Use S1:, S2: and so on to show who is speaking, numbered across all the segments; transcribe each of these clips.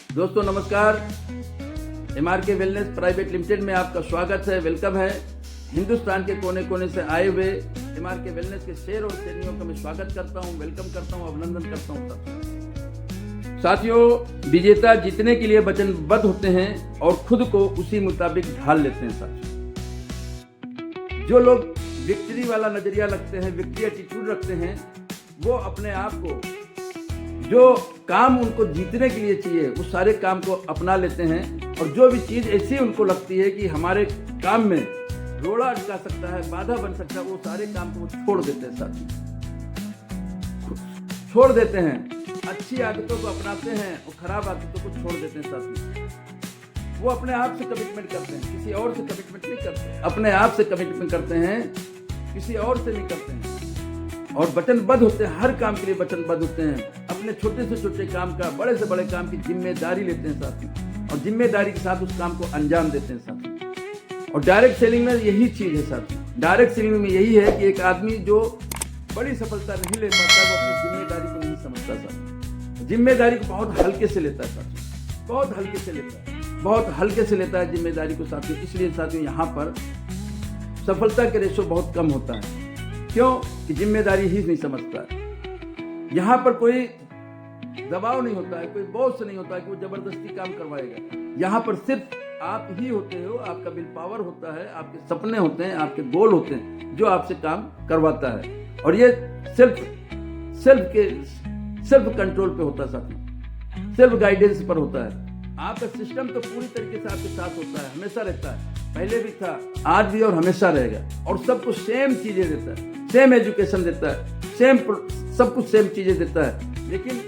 S1: दोस्तों नमस्कार। MRK wellness private limited में आपका स्वागत है, वेलकम है। हिंदुस्तान के कोने कोने से आए हुए MRK वेलनेस के शेर और शेरनियों का मैं स्वागत करता हूं, वेलकम करता हूं, अभिनंदन करता हूं सबका। साथियों, विजेता जीतने के लिए वचनबद्ध होते हैं और खुद को उसी मुताबिक ढाल लेते हैं। साथियों, जो लोग विक्ट्री वाला नजरिया रखते हैं, विक्ट्री एटीट्यूड रखते हैं, वो अपने आप को जो काम उनको जीतने के लिए चाहिए उस सारे काम को अपना लेते हैं, और जो भी चीज़ ऐसी उनको लगती है कि हमारे काम में रोड़ा अटका सकता है, बाधा बन सकता है, वो सारे काम को छोड़ देते हैं। साथी छोड़ देते हैं, अच्छी आदतों को अपनाते हैं और खराब आदतों को छोड़ देते हैं। साथी वो अपने आप से कमिटमेंट करते हैं, किसी और से कमिटमेंट नहीं करते। अपने आप से कमिटमेंट करते हैं, किसी और से नहीं करते हैं, और वचनबद्ध होते हैं। हर काम के लिए वचनबद्ध होते हैं। अपने छोटे से छोटे काम का, बड़े से बड़े काम की जिम्मेदारी लेते हैं साथी, और जिम्मेदारी के साथ उस काम को अंजाम देते हैं साथी। और डायरेक्ट सेलिंग में यही चीज है साथी। डायरेक्ट सेलिंग में यही है कि एक आदमी जो बड़ी सफलता नहीं ले पाता, वो अपनी जिम्मेदारी को नहीं समझता साथी। जिम्मेदारी को बहुत हल्के से लेता है साथी, बहुत हल्के से लेता है, बहुत हल्के से लेता है जिम्मेदारी को साथी। इसलिए साथियों, यहाँ पर सफलता के रेशो बहुत कम होता है। क्यों? कि जिम्मेदारी ही नहीं समझता है। यहाँ पर कोई दबाव नहीं होता है, कोई बॉस नहीं होता है कि वो जबरदस्ती काम करवाएगा। यहाँ पर सिर्फ आप ही होते हो, आपका विल पावर होता है, आपके सपने होते हैं, आपके गोल होते हैं, जो आपसे काम करवाता है। और ये सेल्फ कंट्रोल पे होता है साथी, सेल्फ गाइडेंस पर होता है। आपका सिस्टम तो पूरी तरीके से आपके साथ होता है, हमेशा रहता है, पहले भी था, आज भी और हमेशा रहेगा। और सबको सेम चीजें देता है, सेम एजुकेशन देता है, सेम सब कुछ सेम चीजें देता है। लेकिन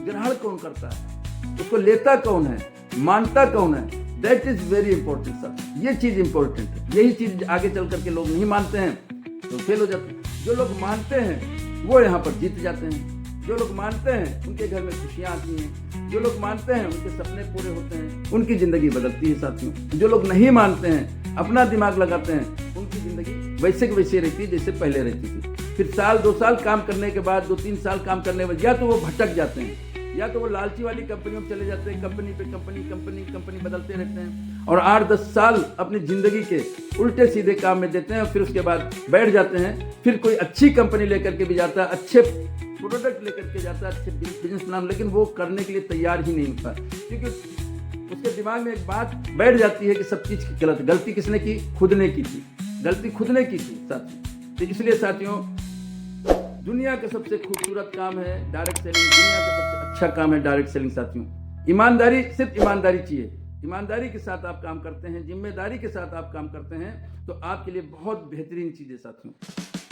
S1: ग्रहण कौन करता है, उसको लेता कौन है, मानता कौन है, that is very important sir. ये चीज इंपॉर्टेंट है। यही चीज आगे चल करके लोग नहीं मानते हैं तो फेल हो जाते हैं। जो लोग मानते हैं वो यहाँ पर जीत जाते हैं। जो लोग मानते हैं उनके घर में खुशियां आती हैं। जो लोग मानते हैं उनके सपने पूरे होते हैं, उनकी जिंदगी बदलती है साथियों। जो लोग नहीं मानते हैं, अपना दिमाग लगाते हैं, उनकी जिंदगी वैसे की वैसे रहती है जैसे पहले रहती थी। फिर साल 2 साल काम करने के बाद, 2-3 साल काम करने के बाद, या तो वो भटक जाते हैं, या तो वो लालची वाली कंपनियों में चले जाते हैं। कंपनी पे कंपनी बदलते रहते हैं, और 8-10 साल अपनी जिंदगी के उल्टे सीधे काम में देते हैं, और फिर उसके बाद बैठ जाते हैं। फिर कोई अच्छी कंपनी लेकर के भी जाता है, अच्छे प्रोडक्ट लेकर के जाता है, अच्छे बिजनेस नाम, लेकिन वो करने के लिए तैयार ही नहीं होता, क्योंकि उसके दिमाग में एक बात बैठ जाती है कि सब चीज गलत। गलती किसने की? खुद ने की थी। गलती खुद ने की थी साथियों। तो इसलिए साथियों, दुनिया का सबसे खूबसूरत काम है डायरेक्ट सेलिंग, दुनिया का सबसे अच्छा काम है डायरेक्ट सेलिंग साथियों। ईमानदारी, सिर्फ ईमानदारी चाहिए। ईमानदारी के साथ आप काम करते हैं, जिम्मेदारी के साथ आप काम करते हैं, तो आपके लिए बहुत बेहतरीन चीज है साथियों,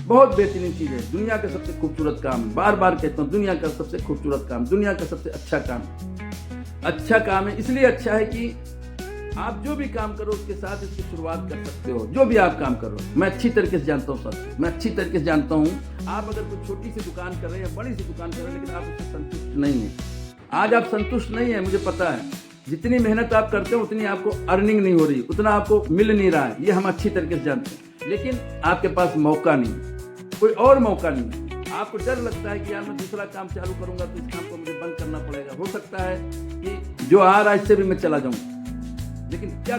S1: बहुत बेहतरीन चीज है। दुनिया का सबसे खूबसूरत काम, बार बार कहता हूँ, दुनिया का सबसे खूबसूरत काम, दुनिया का सबसे अच्छा काम। अच्छा काम है, इसलिए अच्छा है कि आप जो भी काम करो उसके साथ इसकी शुरुआत कर सकते हो। जो भी आप काम करो, मैं अच्छी तरीके से जानता हूँ साथियों, मैं अच्छी तरीके से जानता हूँ। आप अगर कोई छोटी सी दुकान कर रहे हैं या बड़ी सी दुकान कर रहे हैं, लेकिन आप उससे संतुष्ट नहीं है, आज आप संतुष्ट नहीं है, मुझे पता है। जितनी मेहनत आप करते हो उतनी आपको अर्निंग नहीं हो रही, उतना आपको मिल नहीं रहा है, ये हम अच्छी तरीके से जानते हैं। लेकिन आपके पास मौका नहीं, कोई और मौका नहीं। आपको डर लगता है कि यार मैं दूसरा काम चालू करूंगा तो इस काम को मुझे बंद करना पड़ेगा। हो सकता है कि जो आ रहा है इससे भी मैं चला जाऊं। लेकिन क्या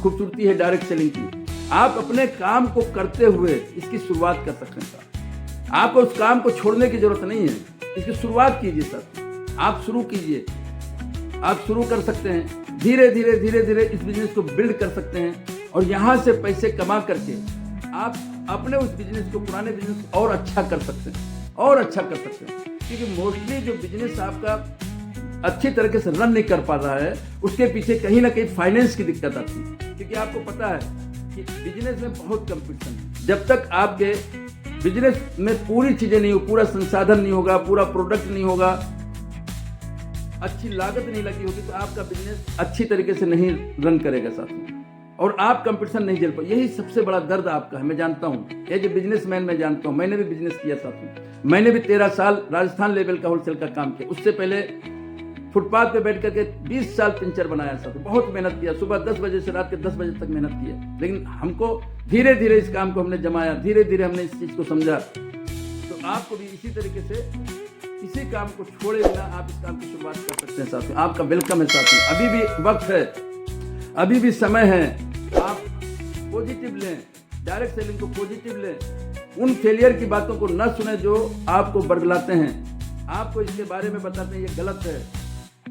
S1: खूबसूरती है डायरेक्ट सेलिंग की। आप अपने काम को करते हुए इसकी शुरुआत कर सकते हैं। आपको उस काम को छोड़ने की जरूरत नहीं है, इसकी शुरुआत कीजिए सर। आप शुरू कीजिए, आप शुरू कर सकते हैं। धीरे धीरे इस बिजनेस को बिल्ड कर सकते हैं, और यहाँ से पैसे कमा करके आप अपने उस बिजनेस को, पुराने बिजनेस को और अच्छा कर सकते हैं, और अच्छा कर सकते हैं। क्योंकि मोस्टली जो बिजनेस आपका अच्छी तरीके से रन नहीं कर पा रहा है, उसके पीछे कहीं ना कहीं फाइनेंस की दिक्कत आती है। क्योंकि आपको पता है कि बिजनेस में बहुत कंपटीशन है। जब तक आपके बिजनेस में पूरी चीजें नहीं हो, पूरा संसाधन नहीं होगा, पूरा प्रोडक्ट नहीं होगा, अच्छी लागत नहीं लगी होगी, तो आपका बिजनेस अच्छी तरीके से नहीं रन करेगा साथियों, और आप कंपटीशन नहीं झेल पाए। यही सबसे बड़ा दर्द आपका है, मैं जानता हूँ। एज ए बिजनेसमैन मैं जानता हूँ, मैंने भी बिजनेस किया साथियों। मैंने भी 13 साल राजस्थान लेवल का होलसेल का काम किया। उससे पहले फुटपाथ पे बैठ करके 20 साल पिंचर बनाया साथियों। बहुत मेहनत किया, सुबह 10 बजे से रात के 10 बजे तक मेहनत किया। लेकिन हमको धीरे धीरे इस काम को हमने जमाया, धीरे धीरे हमने इस चीज को समझा। तो आपको भी इसी तरीके से किसी काम को छोड़े बिना आप इस काम की शुरुआत कर सकते हैं साथियों। आपका वेलकम है साथियों, अभी भी वक्त है, अभी भी समय है। आप पॉजिटिव लें, डायरेक्ट सेलिंग को पॉजिटिव लें। उन फेलियर की बातों को न सुने जो आपको बरगलाते हैं, आपको इसके बारे में बताते हैं ये गलत है।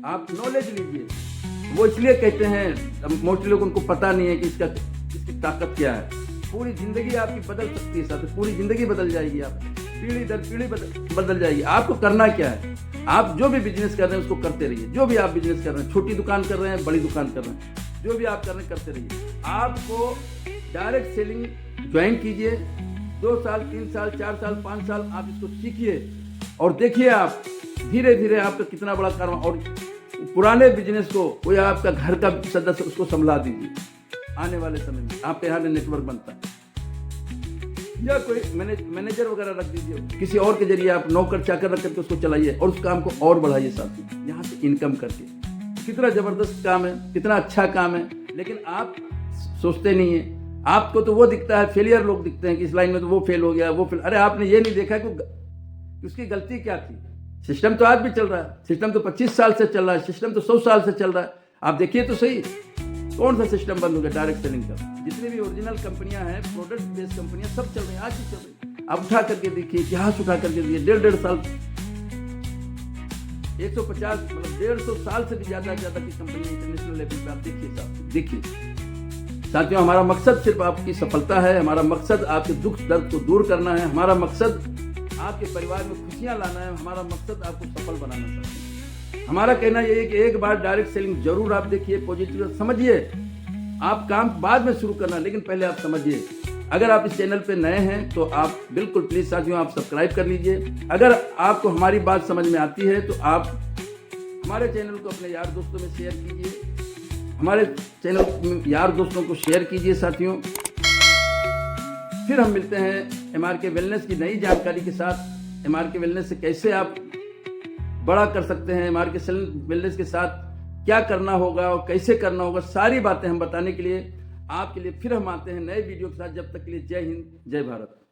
S1: आप नॉलेज लीजिए। वो इसलिए कहते हैं, मोस्टली लोग उनको पता नहीं है कि इसकी ताकत क्या है। पूरी जिंदगी आपकी बदल सकती है साथियों, पूरी जिंदगी बदल जाएगी, आप पीढ़ी दर पीढ़ी बदल जाएगी। आपको करना क्या है, आप जो भी बिजनेस कर रहे हैं उसको करते रहिए। जो भी आप बिजनेस कर रहे हैं, छोटी दुकान कर रहे हैं, बड़ी दुकान कर रहे हैं, जो भी आप कर रहे हैं करते रहिए। आपको डायरेक्ट सेलिंग ज्वाइन कीजिए। 2 साल 3 साल 4 साल 5 साल आप इसको सीखिए और देखिए आप धीरे धीरे आपका कितना बड़ा काम। और पुराने बिजनेस को कोई आपका घर का सदस्य उसको संभला दीजिए। आने वाले समय में आपके यहाँ नेटवर्क बनता है, या कोई मैनेजर वगैरह रख दीजिए, किसी और के जरिए आप नौकर चाकर रख करके उसको चलाइए और उस काम को और बढ़ाइए साथियों, यहाँ से इनकम करके। कितना जबरदस्त काम है, कितना अच्छा काम है, लेकिन आप सोचते नहीं है। आपको तो वो दिखता है, फेलियर लोग दिखते हैं कि इस लाइन में तो वो फेल हो गया, वो फेल। अरे आपने ये नहीं देखा कि उसकी गलती क्या थी। सिस्टम तो आज भी चल रहा है, सिस्टम तो 25 साल से चल रहा है, सिस्टम तो 100 साल से चल रहा है। आप देखिए तो सही, कौन सा सिस्टम बंद हो गया डायरेक्ट सेलिंग का। जितनी भी ओरिजिनल कंपनियां हैं, प्रोडक्ट बेस्ड कंपनियां, सब चल रही हैं, आज भी चल रही है। आप उठा करके देखिए, इतिहास उठा करके देखिए, 1.5 साल 150 मतलब 150 साल से भी ज्यादा की कंपनी इंटरनेशनल लेवल पे आप देखिए साहब, देखिए साथियों। हमारा मकसद सिर्फ आपकी सफलता है, हमारा मकसद आपके दुख दर्द को दूर करना है, हमारा मकसद आपके परिवार में खुशियां लाना है, हमारा मकसद आपको सफल बनाना चाहते हैं। हमारा कहना यह है कि एक बार डायरेक्ट सेलिंग जरूर आप देखिए, पॉजिटिव समझिए। आप काम बाद में शुरू करना, लेकिन पहले आप समझिए। अगर आप इस चैनल पे नए हैं तो आप बिल्कुल प्लीज साथियों आप सब्सक्राइब कर लीजिए। अगर आपको हमारी बात समझ में आती है तो आप हमारे चैनल को अपने यार दोस्तों में शेयर कीजिए, हमारे चैनल में यार दोस्तों को शेयर कीजिए साथियों। फिर हम मिलते हैं MRK वेलनेस की नई जानकारी के साथ। MRK वेलनेस से कैसे आप बड़ा कर सकते हैं, MRK वेलनेस के साथ क्या करना होगा और कैसे करना होगा, सारी बातें हम बताने के लिए आपके लिए फिर हम आते हैं नए वीडियो के साथ। जब तक के लिए जय हिंद, जय भारत।